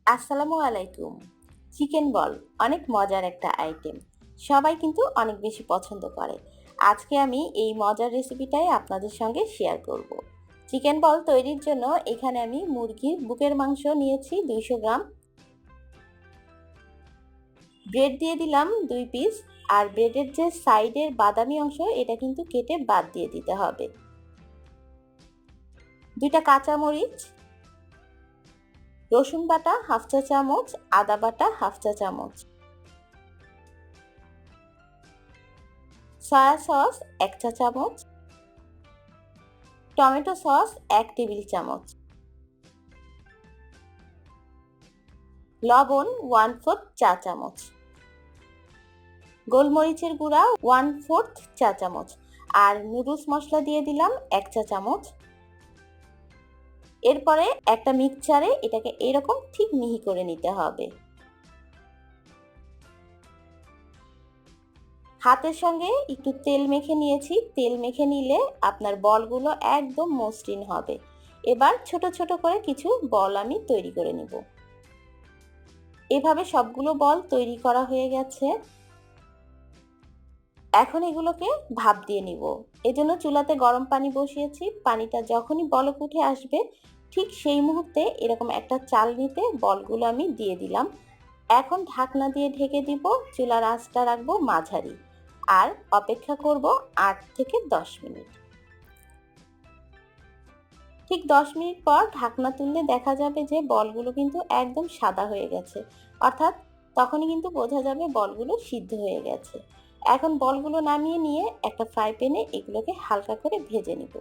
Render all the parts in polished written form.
আসসালামু আলাইকুম। চিকেন বল অনেক মজার একটা আইটেম। সবাই কিন্তু অনেক বেশি পছন্দ করে। আজকে আমি এই মজার রেসিপিটাই আপনাদের সঙ্গে শেয়ার করব। চিকেন বল তৈরির জন্য এখানে আমি মুরগির বুকের মাংস নিয়েছি 200 গ্রাম। ব্রেড দিয়ে দিলাম 2 পিস। আর ব্রেডের যে সাইডের বাদামি অংশ এটা কিন্তু কেটে বাদ দিয়ে দিতে হবে। 2টা কাঁচামরিচ, রসুন বাটা হাফ চা চামচ, আদা বাটা হাফ চা চামচ, সয়া সস 1 চা চামচ, টমেটো সস 1 টেবিল চামচ, লবণ 1/4 চা চামচ, গোলমরিচের গুঁড়া 1/4 চা চামচ, আর নুডলস মশলা দিয়ে দিলাম 1 চা চামচ। এরপরে একটা মিক্সচারে এটাকে এরকম ঠিক মিহি করে নিতে হবে। হাতের সঙ্গে একটু তেল মেখে নিয়েছি। তেল মেখে নিলে আপনার বলগুলো একদম মসৃণ হবে। এবার ছোট ছোট করে কিছু বল আমি তৈরি করে নিব। এভাবে সবগুলো বল তৈরি করা হয়ে গেছে। এখন এগুলোকে ভাপ দিয়ে নিব। এজন্য চুলাতে গরম পানি বসিয়েছি। পানিটা যখনই বলক উঠে আসবে ঠিক সেই মুহূর্তে এরকম একটা চালনিতে বলগুলো আমি দিয়ে দিলাম। এখন ঢাকনা দিয়ে ঢেকে দিব। চুলার আঁচটা রাখবো মাঝারি। আর অপেক্ষা করব 8 থেকে 10 মিনিট। ঠিক 10 মিনিট পর ঢাকনা তুললে দেখা যাবে যে বলগুলো কিন্তু একদম সাদা হয়ে গেছে। অর্থাৎ তখনই কিন্তু বোঝা যাবে বলগুলো সিদ্ধ হয়ে গেছে। এখন বলগুলো নামিয়ে নিয়ে একটা ফ্রাই প্যানে এগুলোকে হালকা করে ভেজে নিব।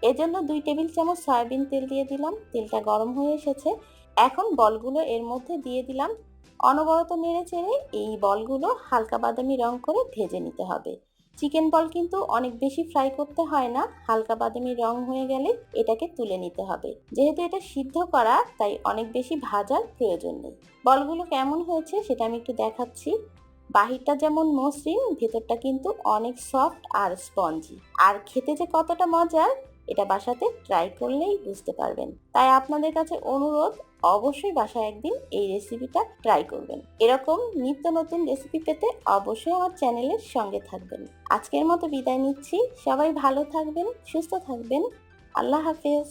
এজন্য 2 টেবিল চামচ সয়াবিন তেল দিয়ে দিলাম। তেলটা গরম হয়ে এসেছে। এখন বলগুলো এর মধ্যে দিয়ে দিলাম। অনবরত নেড়েচেড়ে এই বলগুলো হালকা বাদামি রং করে ভেজে নিতে হবে। চিকেন বল কিন্তু অনেক বেশি ফ্রাই করতে হয় না। হালকা বাদামি রং হয়ে গেলে এটাকে তুলে নিতে হবে। যেহেতু এটা সিদ্ধ করা তাই অনেক বেশি ভাজার প্রয়োজন নেই। বলগুলো কেমন হয়েছে সেটা আমি একটু দেখাচ্ছি। বাহিরটা যেমন মসৃণ, ভেতরটা কিন্তু অনেক সফট আর স্পঞ্জি। আর খেতে যে কতটা মজার এটা বাসাতে ট্রাই করলেই বুঝতে পারবেন। তাই আপনাদের কাছে অনুরোধ, অবশ্যই বাসায় একদিন এই রেসিপিটা ট্রাই করবেন। এরকম নিত্য নতুন রেসিপি পেতে অবশ্যই আমার চ্যানেলের সঙ্গে থাকবেন। আজকের মতো বিদায় নিচ্ছি। সবাই ভালো থাকবেন, সুস্থ থাকবেন। আল্লাহ হাফেজ।